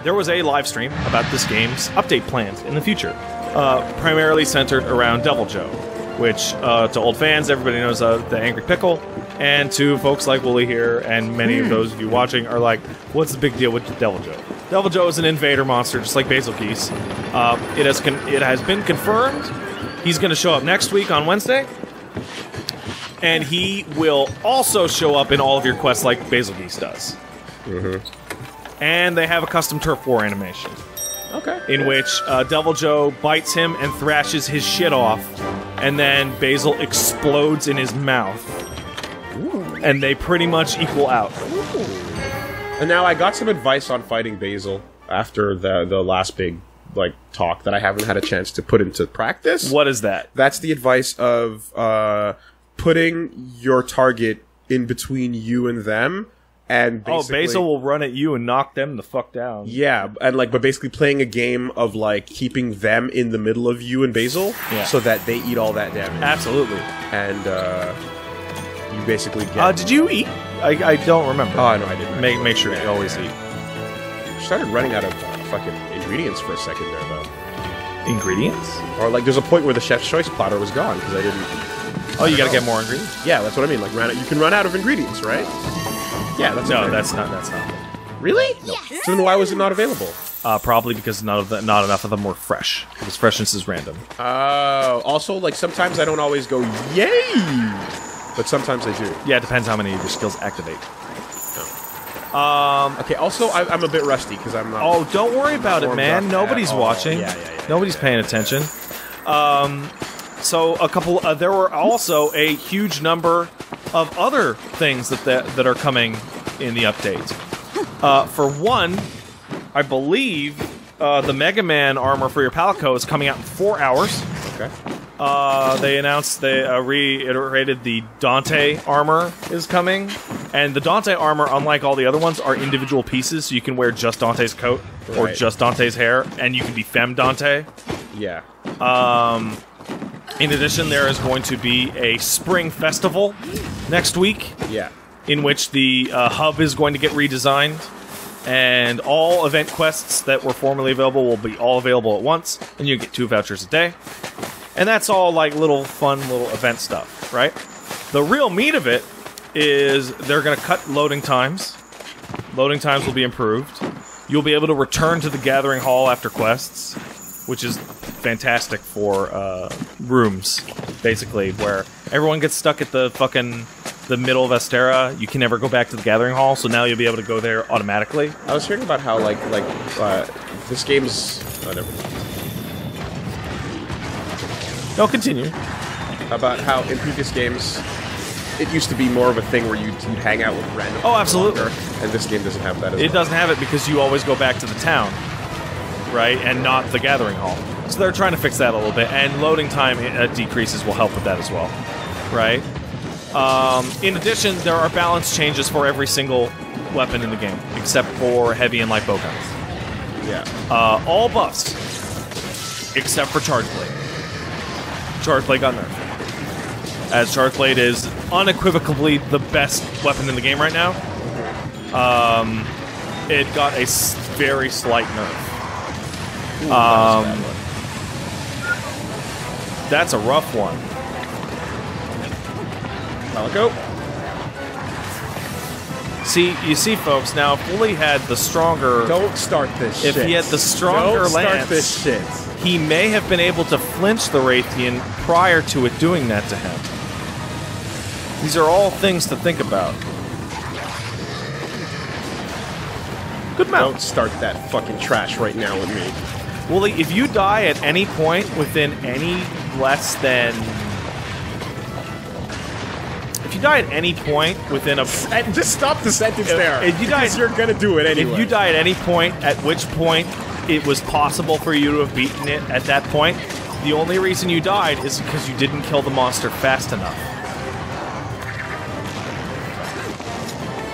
there was a live stream about this game's update plans in the future, primarily centered around Devil Joe, which to old fans, everybody knows the Angry Pickle, and to folks like Wooly here, and many of those of you watching are like, what's the big deal with Devil Joe? Devil Joe is an invader monster, just like Basil Geese. It has been confirmed he's going to show up next week on Wednesday, and he will also show up in all of your quests like Basil Geese does. And they have a custom Turf War animation. Okay. In which Devil Joe bites him and thrashes his shit off, and then Basil explodes in his mouth. Ooh. And they pretty much equal out. Ooh. And now I got some advice on fighting Basil after the last big talk that I haven't had a chance to put into practice. What is that? That's the advice of putting your target in between you and them. And Basil will run at you and knock them the fuck down. Yeah, and but basically playing a game of keeping them in the middle of you and Basil, so that they eat all that damage. Absolutely. And you basically get. Did you eat? I don't remember. Oh no, I didn't. Make sure you always eat. Started running out of fucking ingredients for a second there, though. Ingredients? Or there's a point where the chef's choice platter was gone because I didn't. Oh, you gotta get more ingredients. Yeah, that's what I mean. You can run out of ingredients, right? Yeah, that's that's not. Really? No. Yes. So then why was it not available? Probably because not enough of them were fresh. Because freshness is random. Also, sometimes I don't always go yay, but sometimes I do. Yeah, it depends how many of your skills activate. Okay. Also, I'm a bit rusty because I'm not. Oh, don't worry about it, man. Nobody's watching. Yeah. Nobody's paying attention. So a couple. There were also a huge number of other things that are coming in the update. For one, I believe the Mega Man armor for your Palico is coming out in 4 hours. Okay. They announced they reiterated the Dante armor is coming, and the Dante armor, unlike all the other ones, are individual pieces, so you can wear just Dante's coat or just Dante's hair, and you can be Femme Dante. Yeah. In addition, there is going to be a spring festival next week. Yeah. In which the hub is going to get redesigned, and all event quests that were formerly available will be all available at once, and you get 2 vouchers a day. And that's all little fun little event stuff, right? The real meat of it is they're going to cut loading times. Loading times will be improved. You'll be able to return to the Gathering Hall after quests, which is fantastic for rooms, basically, where everyone gets stuck at the middle of Astera. You can never go back to the Gathering Hall, so now you'll be able to go there automatically. I was hearing about how this game's never mind. No, continue. About how in previous games it used to be more of a thing where you'd hang out with random. Oh, absolutely. And this game doesn't have that. It doesn't have it because you always go back to the town, right, and not the Gathering Hall. So they're trying to fix that a little bit, and loading time decreases will help with that as well, right? In addition, there are balance changes for every single weapon in the game, except for heavy and light bowguns. Yeah. All buffs, except for Charge Blade. Charge Blade got nerfed. As Charge Blade is unequivocally the best weapon in the game right now, it got a very slight nerf. Ooh, that's a rough one. Palico. You see, folks. Now, if Wooly had the stronger, don't start this shit. If he had the stronger lance, start this shit. He may have been able to flinch the Raytheon prior to it doing that to him. These are all things to think about. Good mount. Don't start that fucking trash right now with me. Wooly, if you die at any point within any less than... If you die at any point within a... Just stop the sentence there. If you die, you're gonna do it anyway. If you die at any point, at which point it was possible for you to have beaten it at that point, the only reason you died is because you didn't kill the monster fast enough.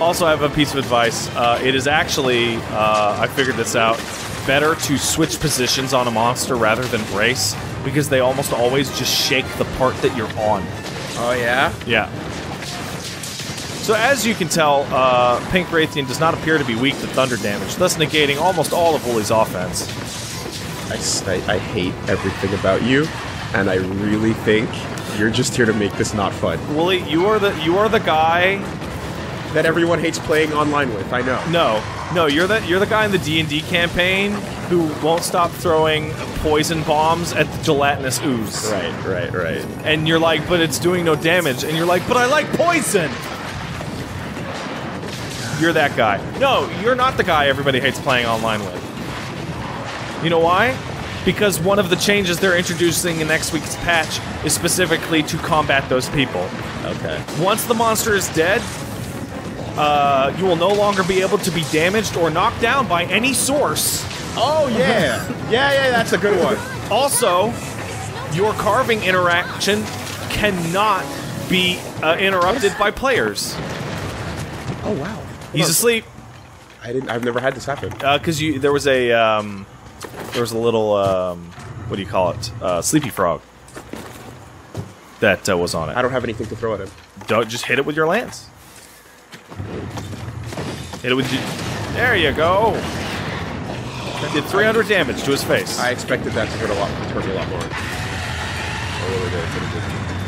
Also, I have a piece of advice. It is actually, I figured this out, better to switch positions on a monster rather than brace, because they almost always just shake the part that you're on. Oh, yeah? Yeah. So as you can tell, Pink Raytheon does not appear to be weak to thunder damage, thus negating almost all of Wooly's offense. I hate everything about you, and I really think you're just here to make this not fun. Wooly, you are the guy that everyone hates playing online with. I know. No, you're the guy in the D&D campaign who won't stop throwing poison bombs at the gelatinous ooze. Right. And you're like, but it's doing no damage. And you're like, but I like poison! You're that guy. No, you're not the guy everybody hates playing online with. You know why? Because one of the changes they're introducing in next week's patch is specifically to combat those people. Okay. Once the monster is dead, you will no longer be able to be damaged or knocked down by any source. Oh, yeah. yeah, that's a good one. Also, your carving interaction cannot be interrupted by players. Oh, wow. He's asleep. I've never had this happen. Because there was a little, what do you call it? Sleepy frog. That was on it. I don't have anything to throw at him. Don't just hit it with your lance. Hit it with you. There you go. Did 300 damage to his face. I expected that to hurt me a lot more. I really did.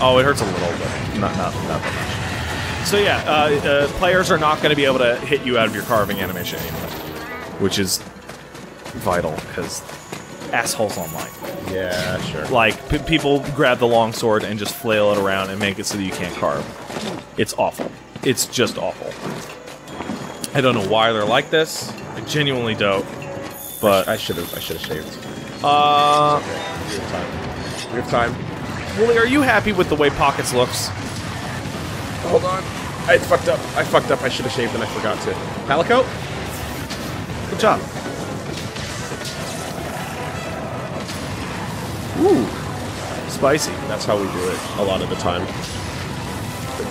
Oh, it hurts a little, but not that much. So yeah, players are not going to be able to hit you out of your carving animation anymore, which is vital because assholes online. Yeah, sure. Like people grab the long sword and just flail it around and make it so that you can't carve. It's awful. It's just awful. I don't know why they're like this. I genuinely don't. But I should have shaved. Okay. We have time. Wooly, are you happy with the way Pockets looks? Hold on. I fucked up. I should have shaved and I forgot to. Palico? Good job. Ooh. Spicy. That's how we do it a lot of the time.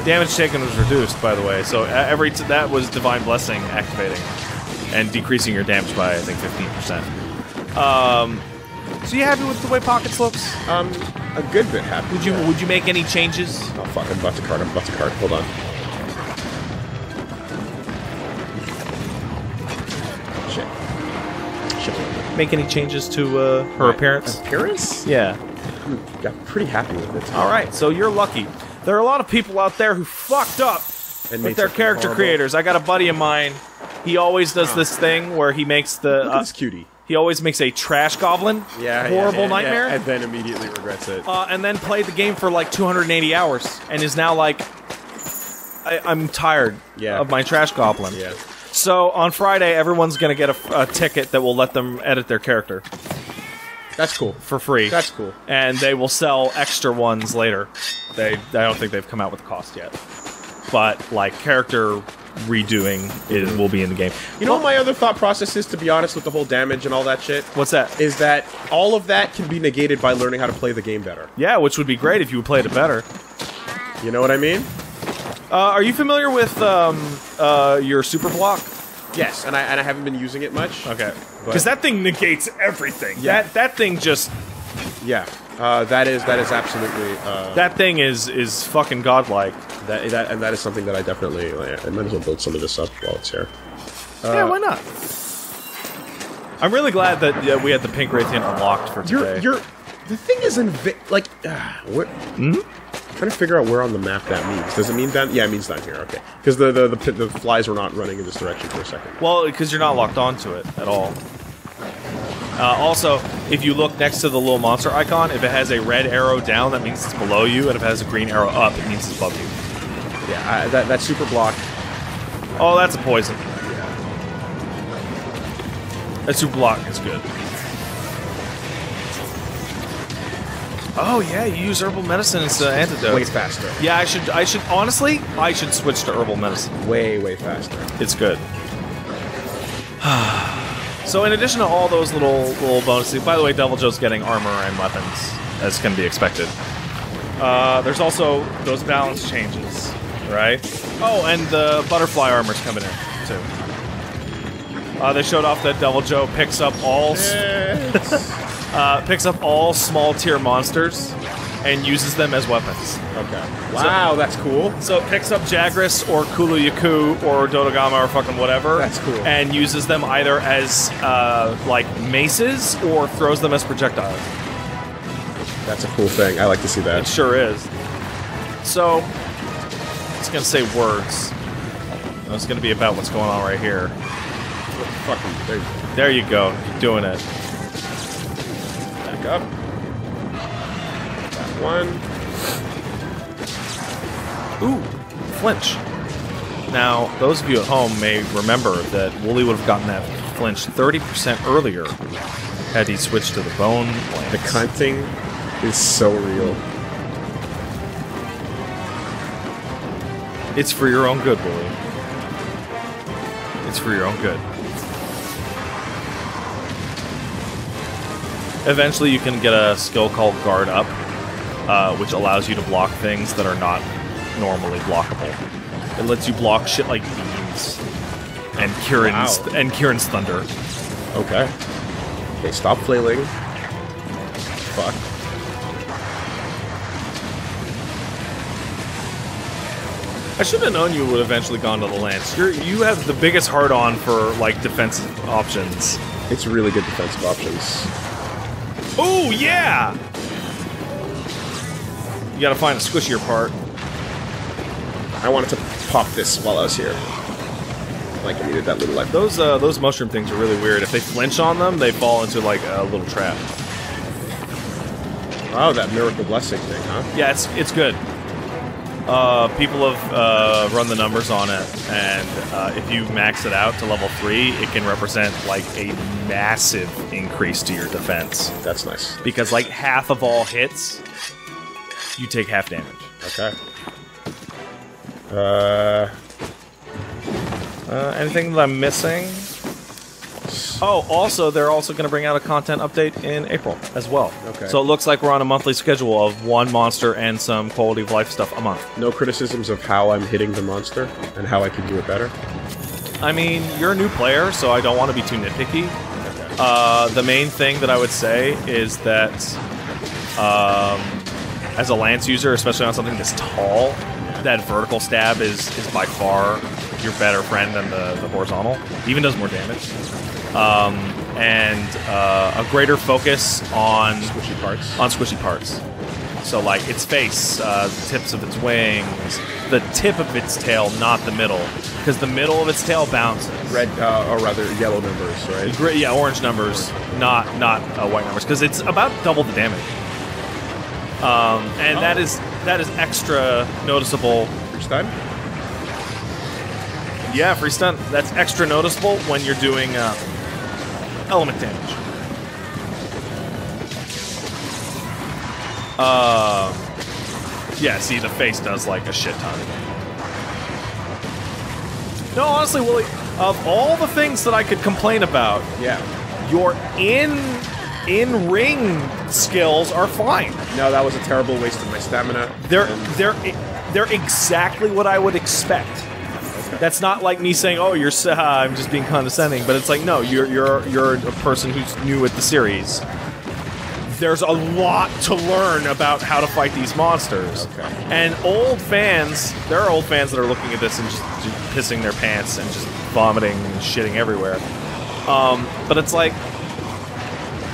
Damage taken was reduced, by the way, so that was Divine Blessing activating and decreasing your damage by, I think, 15%. So you happy with the way Pockets looks? A good bit happy. Would you make any changes? Oh fuck, I'm about to card. Hold on. Shit. Make any changes to her appearance? Appearance? Yeah. I'm pretty happy with it. Alright, so you're lucky. There are a lot of people out there who fucked up with their character creators. I got a buddy of mine. He always does this thing where he makes the... Look at this cutie. He always makes a trash goblin. Horrible nightmare. And then immediately regrets it. And then played the game for like 280 hours. And is now like... I'm tired of my trash goblin. Yeah. So on Friday, everyone's going to get a ticket that will let them edit their character. That's cool. For free. That's cool. And they will sell extra ones later. I don't think they've come out with a cost yet. But, like, character redoing will be in the game. You know what my other thought process is, to be honest, with the whole damage and all that shit? What's that? Is that all of that can be negated by learning how to play the game better. Yeah, which would be great if you played it better. You know what I mean? Are you familiar with your super block? Yes, and I haven't been using it much. Okay. Because that thing negates everything. Yeah. That thing just... Yeah. That is absolutely... that thing is fucking godlike. That is something that I definitely... I might as well build some of this up while it's here. Yeah, why not? I'm really glad that we had the Pink Raytheon unlocked for today. The thing is what... I'm trying to figure out where on the map that means. Does it mean down? Yeah, it means down here. Okay, because the flies were not running in this direction for a second. Well, because you're not locked onto it at all. Also, if you look next to the little monster icon, if it has a red arrow down, that means it's below you, and if it has a green arrow up, it means it's above you. Yeah, that super block. Oh, that's a poison. That super block is good. Oh yeah, you use herbal medicine as an antidote. Way faster. Yeah, I should honestly, I should switch to herbal medicine. Way faster. It's good. So in addition to all those little bonuses, by the way, Devil Joe's getting armor and weapons, as can be expected. There's also those balance changes, right? Oh, and the butterfly armor's coming in, too. They showed off that Devil Joe picks up all... picks up all small tier monsters and uses them as weapons. Okay. Wow, that's cool. So it picks up Jagras or Kulu-Yaku or Dodogama or fucking whatever. That's cool. And uses them either as, like, maces or throws them as projectiles. That's a cool thing. I like to see that. It sure is. So, it's gonna say words. It's gonna be about what's going on right here. Fucking, there you go. You're doing it. Back up. That one. Ooh, flinch. Now, those of you at home may remember that Wooly would have gotten that flinch 30% earlier had he switched to the bone lance. The cunting is so real. It's for your own good, Wooly. It's for your own good. Eventually, you can get a skill called Guard Up, which allows you to block things that are not normally blockable. It lets you block shit like beams and Kieran's thunder. Okay. Okay, stop flailing. Fuck. I should have known you would have eventually gone to the lance. You have the biggest hard-on for, like, defensive options. It's really good defensive options. Oh, yeah! You gotta find a squishier part. I wanted to pop this while I was here. Like, I needed that little life. Those mushroom things are really weird. If they flinch on them, they fall into, like, a little trap. Oh, that miracle blessing thing, huh? Yeah, it's good. People have run the numbers on it, and if you max it out to level 3, it can represent, like, a massive increase to your defense. That's nice. Because, like, half of all hits, you take half damage. Okay. Anything that I'm missing? Oh, also, they're also going to bring out a content update in April as well. Okay. So it looks like we're on a monthly schedule of one monster and some quality of life stuff a month. No criticisms of how I'm hitting the monster and how I can do it better? I mean, you're a new player, so I don't want to be too nitpicky. Okay. The main thing that I would say is that as a lance user, especially on something this tall, that vertical stab is by far your better friend than the horizontal. Even does more damage. And a greater focus on squishy parts. So, like, its face, the tips of its wings, the tip of its tail, not the middle. Because the middle of its tail bounces. Red, or rather, yellow numbers, right? Yeah, orange numbers, not white numbers. Because it's about double the damage. And that is extra noticeable. Free stun? Yeah, free stun. That's extra noticeable when you're doing element damage. Yeah, see, the face does, like, a shit ton. No, honestly, Willie, of all the things that I could complain about, Yeah. your in-ring skills are fine. No, that was a terrible waste of my stamina. They're exactly what I would expect. Okay. That's not like me saying, "Oh, I'm just being condescending," but it's like, no, you're a person who's new at the series. There's a lot to learn about how to fight these monsters. Okay. And old fans, there are old fans that are looking at this and just pissing their pants and just vomiting and shitting everywhere. But it's like,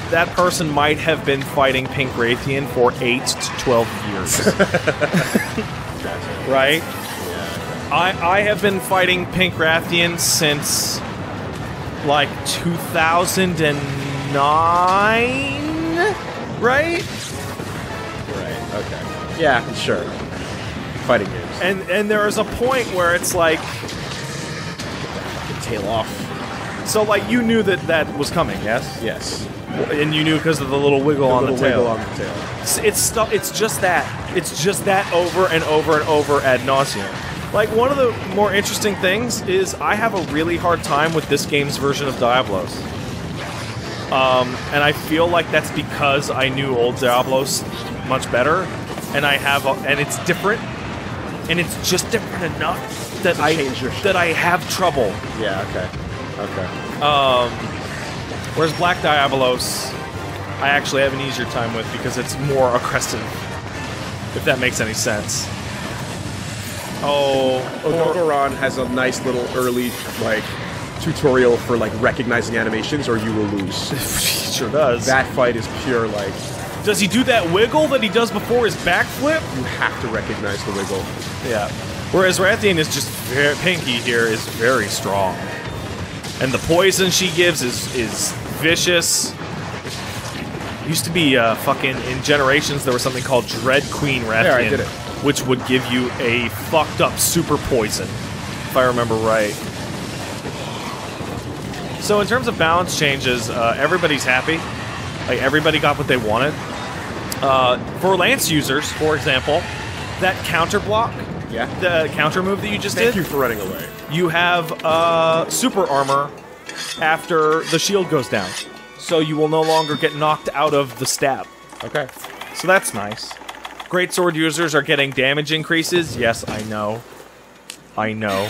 that person might have been fighting Pink Raytheon for 8 to 12 years. Right? Yeah. I have been fighting Pink Raytheon since, like, 2009? Right? Right, okay. Yeah, sure. Fighting games. And there is a point where it's like, tail off. so, like, you knew that was coming, yes? Yes. And you knew because of the little wiggle on the tail. Wiggle on the tail. It's just that. It's just that over and over and over ad nauseum. Like, one of the more interesting things is I have a really hard time with this game's version of Diablos. And I feel like that's because I knew old Diablos much better, and and it's different, and it's just different enough that I have trouble. Yeah, okay. Okay. Whereas Black Diablos, I actually have an easier time with because it's more aggressive. if that makes any sense. Oh, Odogoron has a nice little early, like, tutorial for, like, recognizing animations or you will lose. He sure does. That fight is pure, like... Does he do that wiggle that he does before his backflip? You have to recognize the wiggle. Yeah. Whereas Rathian is just Pinky here is very strong. And the poison she gives is vicious. Used to be fucking in Generations there was something called Dread Queen Rathian. There, I did it. Which would give you a fucked up super poison, if I remember right. So in terms of balance changes, everybody's happy. Like everybody got what they wanted. For Lance users, for example, that counter block, the counter move that you just did. Thank you for running away. You have super armor after the shield goes down, so you will no longer get knocked out of the stab. Okay. So that's nice. Greatsword users are getting damage increases. Yes, I know. I know.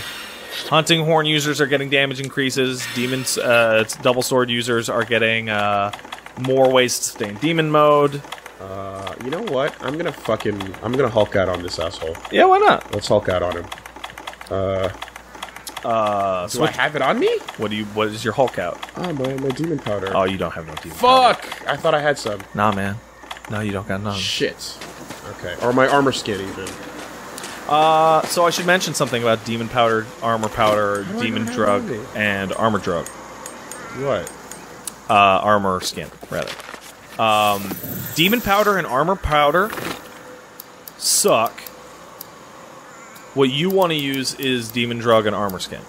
Hunting Horn users are getting damage increases. Demons, Double Sword users are getting more ways to stay in demon mode. You know what? I'm gonna Hulk out on this asshole. Yeah, why not? Let's Hulk out on him. Do I have it on me? What is your Hulk out? Oh, my demon powder. Oh, you don't have no demon powder. Fuck! I thought I had some. Nah, man. No, you don't got none. Shit. Okay. Or my armor skin, even. So I should mention something about demon powder, armor powder, demon drug, and armor drug. What? Armor skin, rather. Demon powder and armor powder suck. What you want to use is demon drug and armor skin.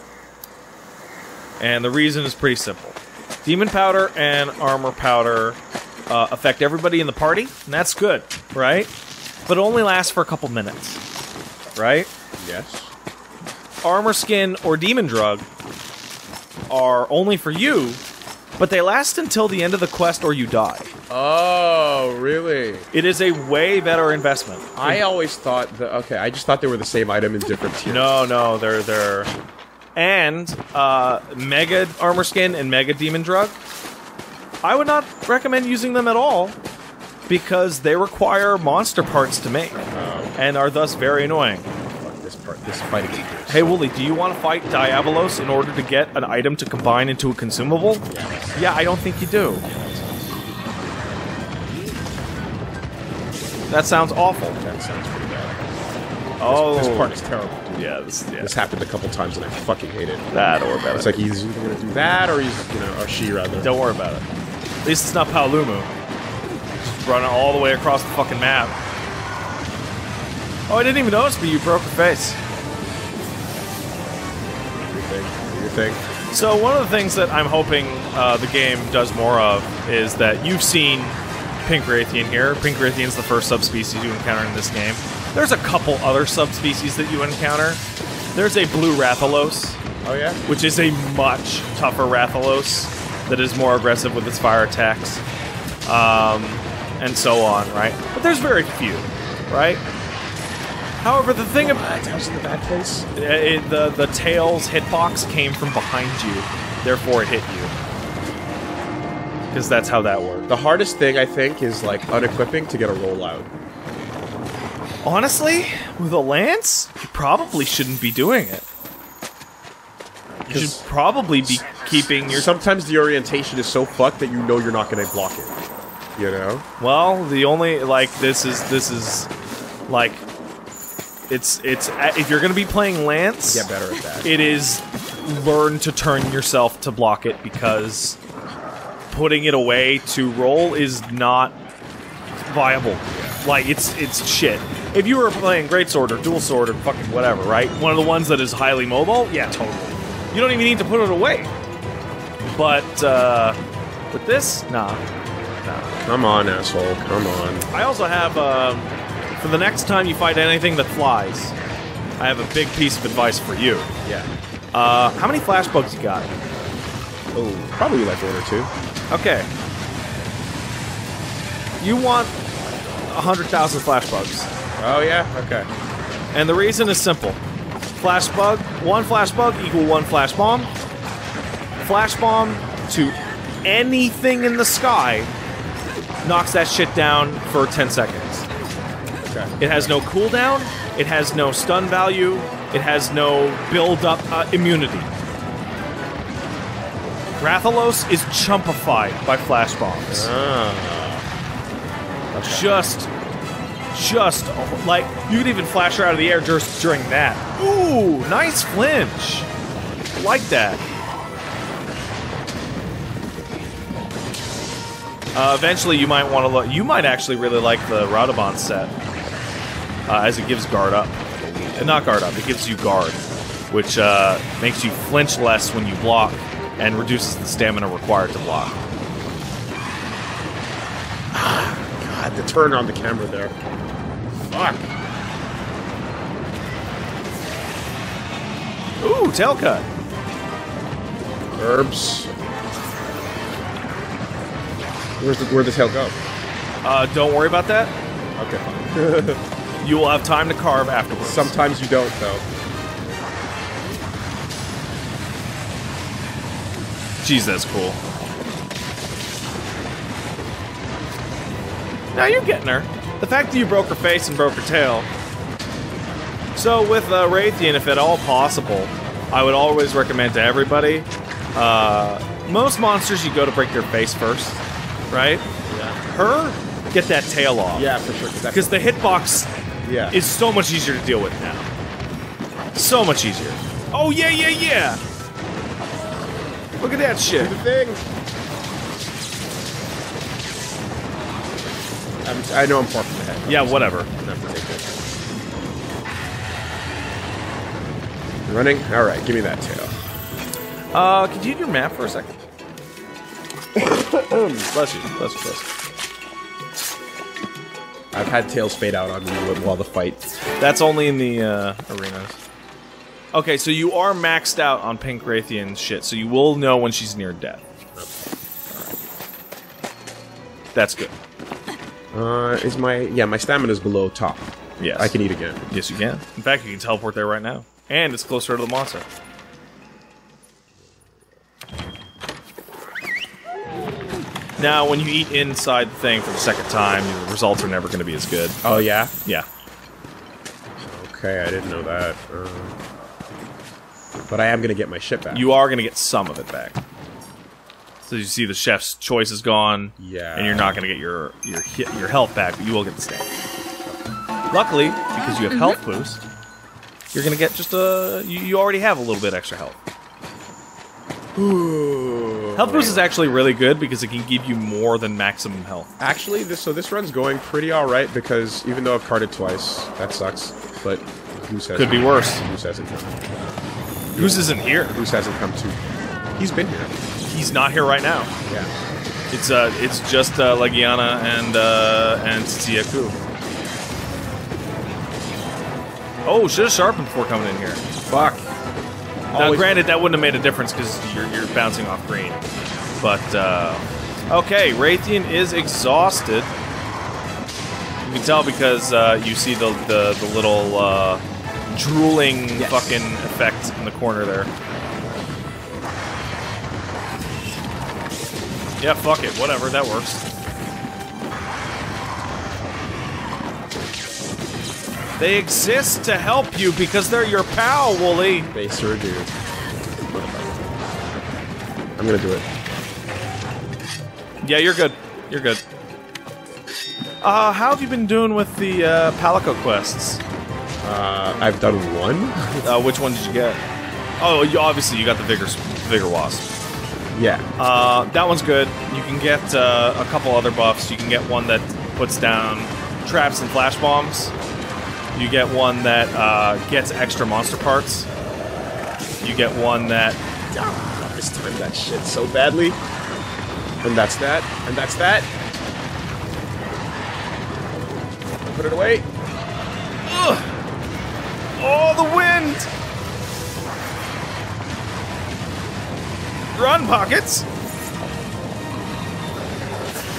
And the reason is pretty simple. Demon powder and armor powder affect everybody in the party, and that's good, right? But it only lasts for a couple minutes, right? Yes. Armor skin or demon drug are only for you, but they last until the end of the quest or you die. Oh, really? It is a way better investment. I always thought that... Okay, I just thought they were the same item in different tiers. No, they're... And, Mega Armor Skin and Mega Demon Drug, I would not recommend using them at all, because they require monster parts to make, and are thus very annoying. Fuck this fighting game. Hey, Wooly, do you want to fight Diabolos in order to get an item to combine into a consumable? Yes. Yeah, I don't think you do. That sounds awful. That sounds pretty bad. Oh. This part is terrible. Yeah, This happened a couple times and I fucking hate it. That or better. It's like he's either gonna do that or he's, or she rather. Don't worry about it. At least it's not Paolumu. Just running all the way across the fucking map. Oh, I didn't even notice, but you broke her face. Do your thing. So one of the things that I'm hoping the game does more of is that you've seen Pink Rathian here. Pink Rathian's the first subspecies you encounter in this game. There's a couple other subspecies that you encounter. There's a blue Rathalos. Oh yeah? Which is a much tougher Rathalos that is more aggressive with its fire attacks. And so on, right? But there's very few, right? However, the thing about... I was in the bad place? The tail's hitbox came from behind you, therefore it hit you. Because that's how that works. The hardest thing, I think, is, like, unequipping to get a rollout. Honestly, with a lance, you probably shouldn't be doing it. You should probably be keeping your... Sometimes the orientation is so fucked that you know you're not going to block it. You know? Well, the only, like, this is, like... It's if you're going to be playing Lance... Get better at that. It is learn to turn yourself to block it, because putting it away to roll is not viable. Like, it's shit. If you were playing Greatsword or Dual Sword or fucking whatever, right? One of the ones that is highly mobile? Yeah, totally. You don't even need to put it away. But, with this? Nah. Come on, asshole. Come on. I also have, for the next time you fight anything that flies, I have a big piece of advice for you. Yeah. How many flash bugs you got? Oh, probably like 1 or 2. Okay. You want 100,000 flash bugs. Oh yeah? Okay. And the reason is simple. Flash bug, 1 flash bug equal 1 flash bomb. Flash bomb to anything in the sky knocks that shit down for 10 seconds. Okay. It has no cooldown. It has no stun value. It has no build-up immunity. Rathalos is chumpified by flash bombs. Just like you could even flash her out of the air just during that. Ooh, nice flinch. I like that. Eventually, you might want to look. You might actually really like the Radobon set, as it gives guard up. Not guard up. It gives you guard, which makes you flinch less when you block and reduces the stamina required to block. God, the turn on the camera there. Fuck. Ooh, tail cut. Herbs. Where'd the tail go? Don't worry about that. Okay, fine. You will have time to carve afterwards. Sometimes you don't, though. Jeez, that's cool. Now you're getting her. The fact that you broke her face and broke her tail. So with Raytheon, if at all possible, I would always recommend to everybody, most monsters you go to break their face first, right? Yeah. Her, get that tail off. Yeah, for sure. Because the hitbox is so much easier to deal with now. So much easier. Oh, yeah, yeah, yeah! Look at that shit. Do the thing. I know I'm far from the head. Yeah, whatever. Running? Alright, give me that tail. Could you do your map for a second? Bless you, bless you, bless you. I've had tails fade out on me while the fight. That's only in the arenas. Okay, so you are maxed out on Pink Raytheon shit, so you will know when she's near death. Alright. That's good. My stamina's below top. Yes. I can eat again. Yes, you can. In fact, you can teleport there right now. And it's closer to the monster. Now, when you eat inside the thing for the second time, the results are never going to be as good. Oh, yeah? Yeah. Okay, I didn't know that. But I am going to get my shit back. You are going to get some of it back. So you see the chef's choice is gone. Yeah. And you're not going to get your health back, but you will get the stamina. Luckily, because you have health boost, you're going to get just a... You already have a little bit extra health. Health boost is actually really good because it can give you more than maximum health. Actually, this run's going pretty alright because even though I've carded twice, that sucks. But Goose hasn't. Could be worse. Goose hasn't come. Goose isn't here. Goose hasn't come too. He's been here. He's not here right now. Yeah. It's just Legiana and Tsiyaku. Oh, should have sharpened before coming in here. Fuck. Now, granted, that wouldn't have made a difference because you're bouncing off green. But, okay, Raytheon is exhausted. You can tell because you see the little drooling fucking effect in the corner there. Yeah, fuck it, whatever, that works. They exist to help you because they're your pal, Wooly. They sure do. I'm gonna do it. Yeah, you're good. You're good. How have you been doing with the Palico quests? I've done one. Which one did you get? Oh, obviously you got the Vigor Wasp. Yeah. That one's good. You can get a couple other buffs. You can get one that puts down traps and flash bombs. You get one that gets extra monster parts. You get one that... I mistimed that shit so badly. And that's that. And that's that. Put it away. Ugh. Oh, the wind! Run, Pockets!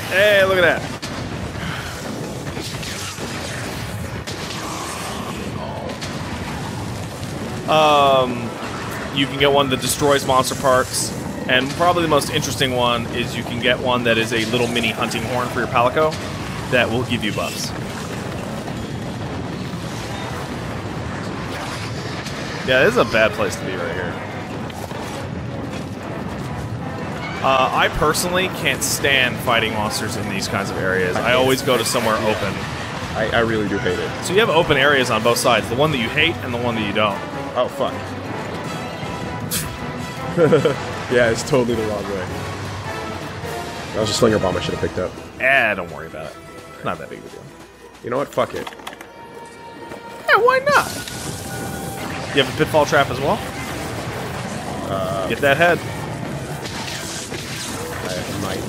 Hey, look at that. You can get one that destroys monster parts, and probably the most interesting one is you can get one that is a little mini hunting horn for your Palico that will give you buffs. Yeah, this is a bad place to be right here. I personally can't stand fighting monsters in these kinds of areas. I always go to somewhere open. I really do hate it. So you have open areas on both sides. The one that you hate and the one that you don't. Oh, fuck. Yeah, it's totally the wrong way. That was a slinger bomb I should have picked up. Don't worry about it. Not that big of a deal. You know what? Fuck it. Yeah, why not? You have a pitfall trap as well? Get that head. I might.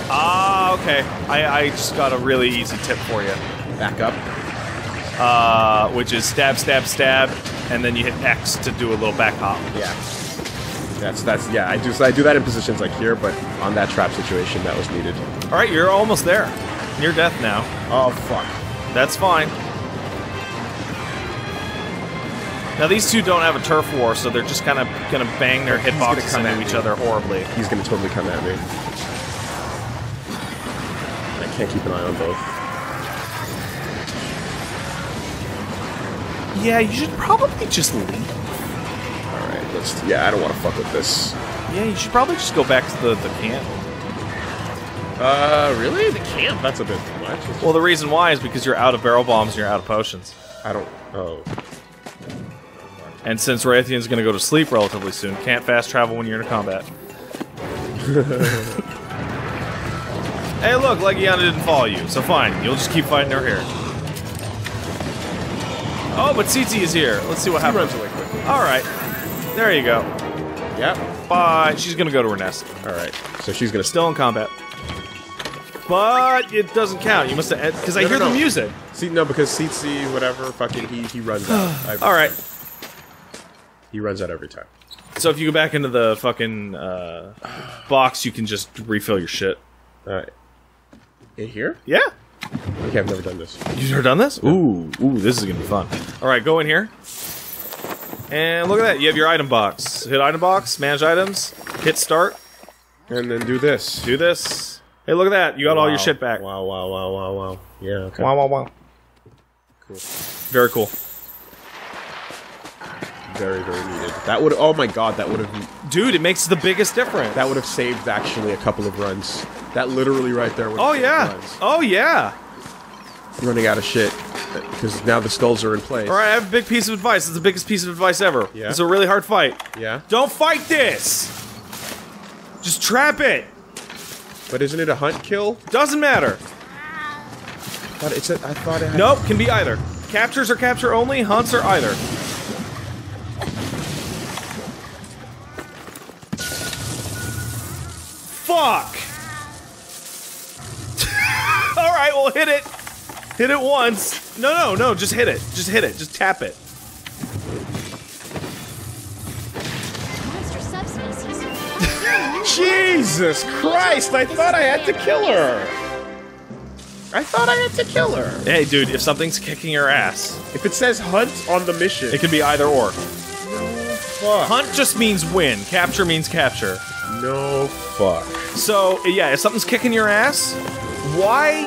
Ah, okay. I just got a really easy tip for you. Back up. Which is stab, stab, stab, and then you hit X to do a little back hop. Yeah. That's yeah. I do that in positions like here, but on that trap situation, that was needed. All right, you're almost there. Near death now. Oh fuck. That's fine. Now these two don't have a turf war, so they're just kind of gonna bang their hitboxes into each other horribly. He's gonna totally come at me. I can't keep an eye on both. Yeah, you should probably just leave. Alright, let's... Yeah, I don't want to fuck with this. Yeah, you should probably just go back to the camp. Really? The camp? That's a bit much. Well, the reason why is because you're out of barrel bombs and you're out of potions. I don't... Oh. And since Raytheon's gonna go to sleep relatively soon, can't fast travel when you're in combat. Hey, look, Legiana didn't follow you, so fine. You'll just keep fighting her here. Oh, but Tsitsi is here. Let's see what happens. Runs away quickly. Alright. There you go. Yep. Bye. She's gonna go to her nest. Alright. So she's gonna... Still in combat. But it doesn't count. You must have... Because I hear the music. See, no, because Tsitsi, whatever, fucking, he runs out. Alright. He runs out every time. So if you go back into the fucking box, you can just refill your shit. Alright. In here? Yeah. Okay, I've never done this. You've never done this? Ooh, this is gonna be fun. Alright, go in here. And look at that, you have your item box. Hit item box, manage items, hit start. And then do this. Do this. Hey, look at that, you got all your shit back. Wow, wow, wow, wow, wow. Yeah, okay. Wow, wow, wow. Cool. Very cool. Very, very needed. That would... Oh my god, that would have... Dude, it makes the biggest difference. That would have saved, actually, a couple of runs. That literally right there would have saved runs. Oh, yeah. Running out of shit. Because now the skulls are in place. Alright, I have a big piece of advice. It's the biggest piece of advice ever. Yeah? It's a really hard fight. Yeah? Don't fight this! Just trap it! But isn't it a hunt kill? Doesn't matter. But it's a... I thought it had... Nope, can be either. Captures are capture only, hunts are either. Fuck! Alright, well hit it. Hit it once. No, just hit it. Just hit it. Just tap it. Monster subspecies. Jesus Christ! I thought I had to kill her! I thought I had to kill her! Hey dude, if something's kicking your ass, If it says hunt on the mission... it can be either or. fuck. Hunt just means win. Capture means capture. No fuck. So, yeah, if something's kicking your ass, why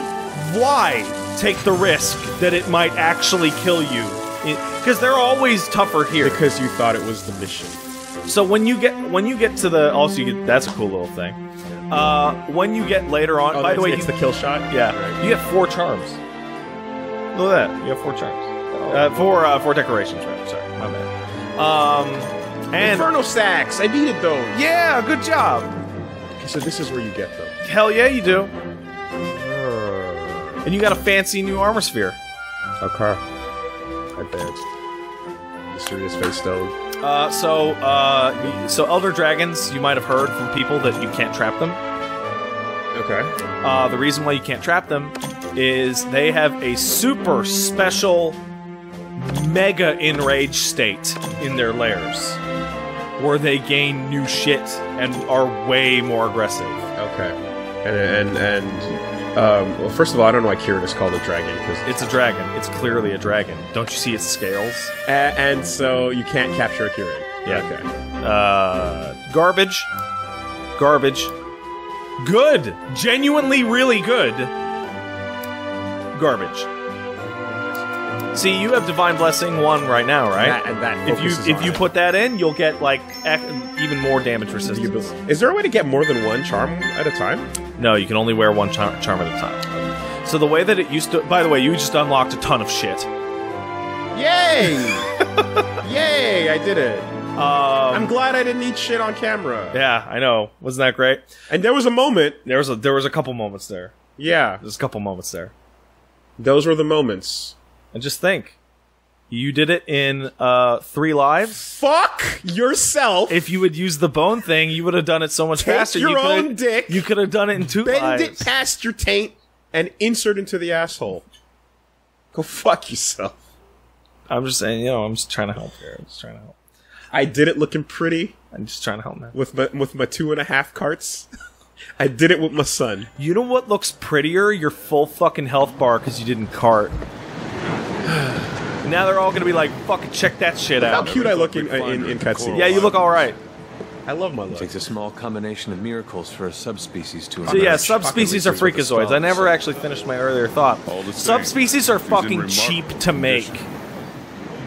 take the risk that it might actually kill you? Because they're always tougher here. Because you thought it was the mission. So when you get to the that's a cool little thing. When you get later on, by the way, it's the kill shot. yeah, Right. you get 4 charms. Look at that, you have 4 charms. Four decorations, right? Sorry, my bad. And Inferno Sacks! I needed those! yeah, good job. Okay, so this is where you get them. Hell yeah, you do. And you got a fancy new armor sphere. Okay. Advanced. Mysterious Face Stone. So Elder Dragons, you might have heard from people that you can't trap them. Okay. The reason why you can't trap them is they have a super special mega enraged state in their lairs where they gain new shit and are way more aggressive. Okay. Well, first of all, I don't know why Kirin is called a dragon, because... It's a dragon. It's clearly a dragon. Don't you see its scales? And so you can't capture a Kirin. Yeah. Okay. Garbage. Garbage. Good! Genuinely really good. Garbage. See, you have Divine Blessing 1 right now, right? That if focuses you on it. put that in, you'll get like even more damage resistance. Is there a way to get more than one charm at a time? No, you can only wear one charm at a time. So the way that it used to... By the way, you just unlocked a ton of shit. Yay! Yay! I did it. I'm glad I didn't eat shit on camera. Yeah, I know. Wasn't that great? And there was a moment. There was a couple moments there. Yeah. There's a couple moments there. Those were the moments. And just think. You did it in 3 lives. Fuck yourself! If you would use the bone thing, you would have done it so much faster. Take your own dick. You could have done it in 2 lives. Bend it past your taint and insert into the asshole. Go fuck yourself. I'm just saying, I'm just trying to help here. I'm just trying to help. I did it looking pretty. I'm just trying to help, man. With my 2.5 carts. I did it with my son. You know what looks prettier? Your full fucking health bar because you didn't cart. Now they're all gonna be like, fucking check that shit out. How cute I look in cutscenes. Yeah, you look alright. I love my look. It takes a small combination of miracles for a subspecies to So emerge. yeah, subspecies are freakazoids. I never actually finished my earlier thought. Subspecies are fucking cheap to make.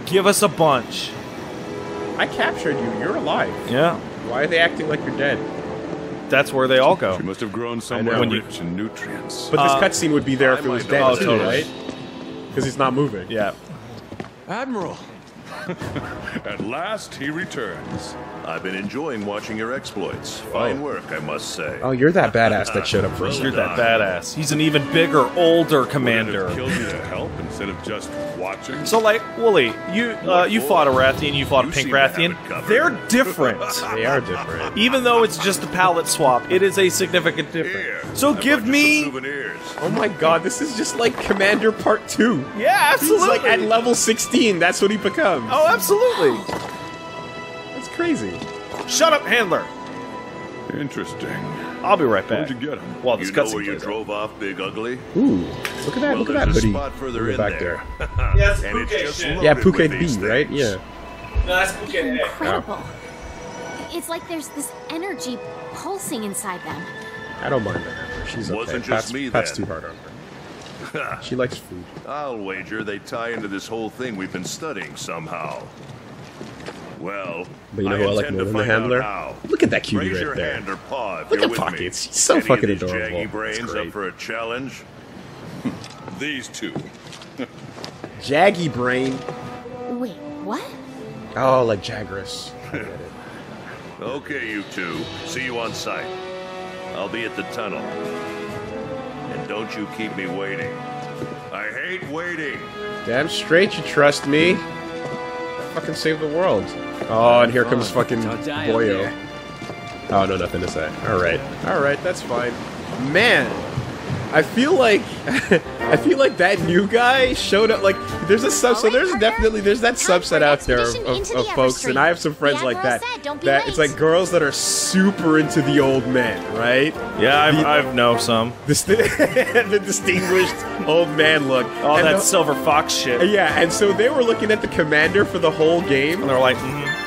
Give us a bunch. I captured you. You're alive. Yeah. Why are they acting like you're dead? That's where they all go. She must have grown somewhere rich in nutrients. But this cutscene would be there if it was dead, oh, too, totally. right? Because he's not moving. Yeah. Admiral! At last, he returns. I've been enjoying watching your exploits. Fine work, I must say. Oh, you're that badass that showed up first. You're that badass. He's an even bigger, older commander. Would it have killed you to help instead of just watching? So, like, Wooly, you fought a Rathian, you fought a Pink Rathian. They're different. They are different. Even though it's just a palette swap, it is a significant difference. So give me... Oh my god, this is just like Commander Part 2. Yeah, absolutely. He's like at level 16, that's what he becomes. Oh, absolutely. That's crazy. Shut up, handler. Interesting. I'll be right back. Where'd you get him? Well, this You know cutscene where you plays out. drove off, Big Ugly? Ooh, look at that, Well, look at that there's a hoodie. spot further Look in back there. Yeah, it's And it's Puke just shit. loaded Yeah, with Puke these B, right? things. Yeah. No, that's Puke A. Incredible. It's like there's this energy pulsing inside them. I don't mind that. She's okay. Wasn't just me, Pat's then. too hard on her. She likes food. I'll wager they tie into this whole thing we've been studying somehow. Well, But you know who I like intend more to tthe find out handler? how. Look at that cutie Raise your right there. hand or paw if Look you're at with Pockets. me. He's so Any fucking of these adorable. Jaggy It's brains great. up for a challenge? These two. Jaggy brain. Wait, what? Oh, like Jagras. I get it. Okay, you two. See you on site. I'll be at the tunnel. And don't you keep me waiting. I hate waiting. Damn straight you trust me. Fucking save the world. Oh, and here comes fucking Boyo. Oh, no, nothing to say. Alright. Alright, that's fine. Man, I feel like that new guy showed up. Like, there's a sub. So there's definitely that subset out there of folks, and I have some friends like that. That it's like girls that are super into the old men, right? Yeah, I've know some. The distinguished old man look. Oh, And that the- Silver Fox shit. Yeah, and so they were looking at the commander for the whole game. And they're like,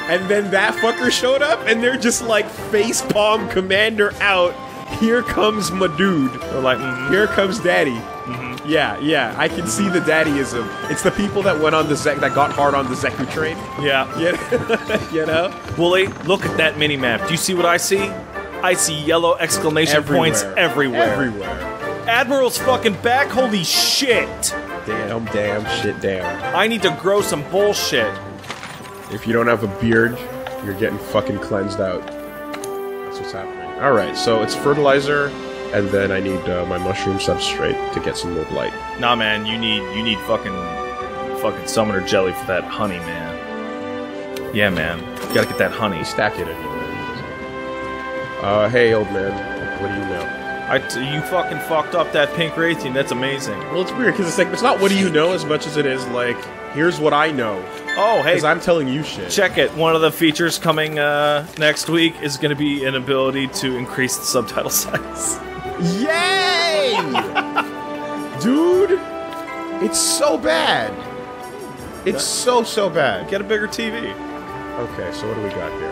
And then that fucker showed up, and they're just like face palm commander out. Here comes my dude. They're like, Here comes daddy. Yeah, yeah, I can see the daddyism. It's the people that went on the that got hard on the Zeku train. yeah. You know? Wooly, look at that mini map. Do you see what I see? I see yellow exclamation points everywhere. Everywhere. Admiral's fucking back. Holy shit! Damn, shit, damn. I need to grow some bullshit. If you don't have a beard, you're getting fucking cleansed out. That's what's happening. Alright, so it's fertilizer, and then I need my mushroom substrate to get some more blight. Nah, man, you need fucking summoner jelly for that honey, man. Yeah, man, you gotta get that honey. Stack it anyway. Hey, old man, what do you know? You fucking fucked up that pink Rathian. That's amazing. Well, it's weird, because it's not what do you know as much as it is, like, here's what I know. Oh, hey, Because I'm telling you shit. check it. One of the features coming next week is going to be an ability to increase the subtitle size. Yay! Dude, it's so bad. It's so bad. Get a bigger TV. Okay, so what do we got here?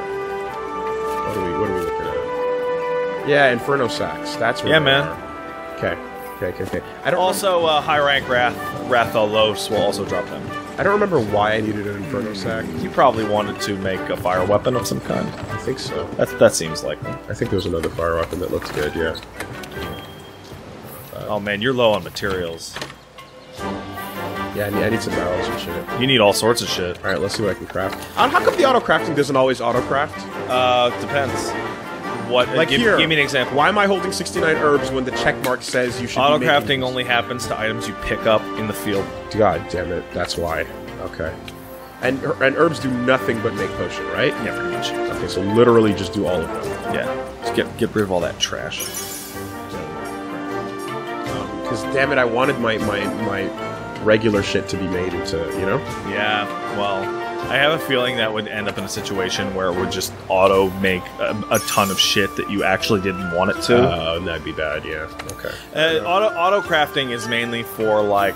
What are we looking at? Yeah, Inferno Sacks. That's where Yeah, they man. are. Okay. Okay. I don't Also, high rank Rathalos will also drop them. I don't remember why I needed an Inferno Sack. You probably wanted to make a fire weapon of some kind. I think so. That seems likely. I think there was another fire weapon that looked good, yeah. Oh man, you're low on materials. Yeah, I need some barrels and shit. You need all sorts of shit. Alright, let's see what I can craft. How come the auto-crafting doesn't always auto-craft? Depends. What? Like here. Give me an example. Why am I holding 69 herbs when the check mark says you should be making Auto-crafting only happens to items you pick up in the field. God damn it, that's why. Okay. And herbs do nothing but make potion, right? Yeah, pretty much. Okay, so literally just do all of them. Yeah. Just get rid of all that trash. Because damn it, I wanted my regular shit to be made into, you know? Yeah, well, I have a feeling that would end up in a situation where it would just auto make a ton of shit that you actually didn't want it to. Oh, that'd be bad, yeah. Okay. Auto crafting is mainly for, like,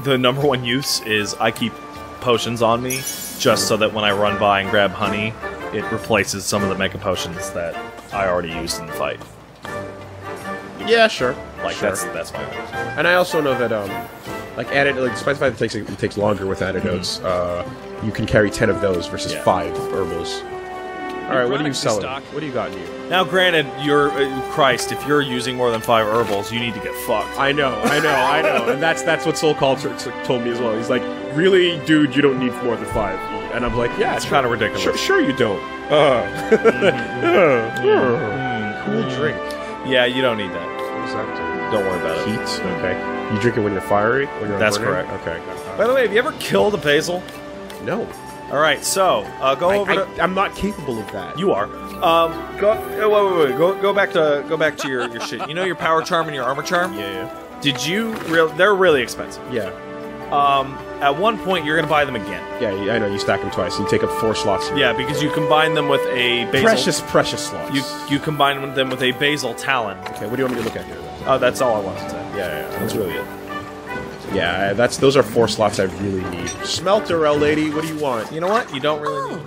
the number one use is I keep potions on me just so that when I run by and grab honey, it replaces some of the mega potions that I already used in the fight. Yeah, sure. Like, sure. that's my point. And I also know that, like, despite the fact that it takes longer with antidotes, you can carry 10 of those versus 5 herbals. Alright, what are you selling? What do you got in you? Now, granted, Christ, if you're using more than 5 herbals, you need to get fucked. I know. And that's what Soul Culture told me as well. He's like, really, dude, you don't need more than 5. And I'm like, yeah, it's kind of ridiculous. Sure you don't. Cool drink. Yeah, you don't need that. What does that do? Don't worry about it. Heat? Okay. You drink it when you're fiery? When you're That's burning? correct. Okay. By the way, have you ever killed a basil? No. Alright, so, I'm not capable of that. You are. Go back to your shit. You know your power charm and your armor charm? Yeah. Did you they're really expensive. Yeah. At one point you're gonna buy them again. Yeah, I know, you stack them twice. You take up 4 slots. Yeah, because you combine them with a basil. Precious slots. You combine them with a basil talon. Okay, what do you want me to look at here then? Oh, that's all I wanted to say. Yeah. That's really it. Yeah, those are 4 slots I really need. Smelter, lady, what do you want? You know what? You don't really need.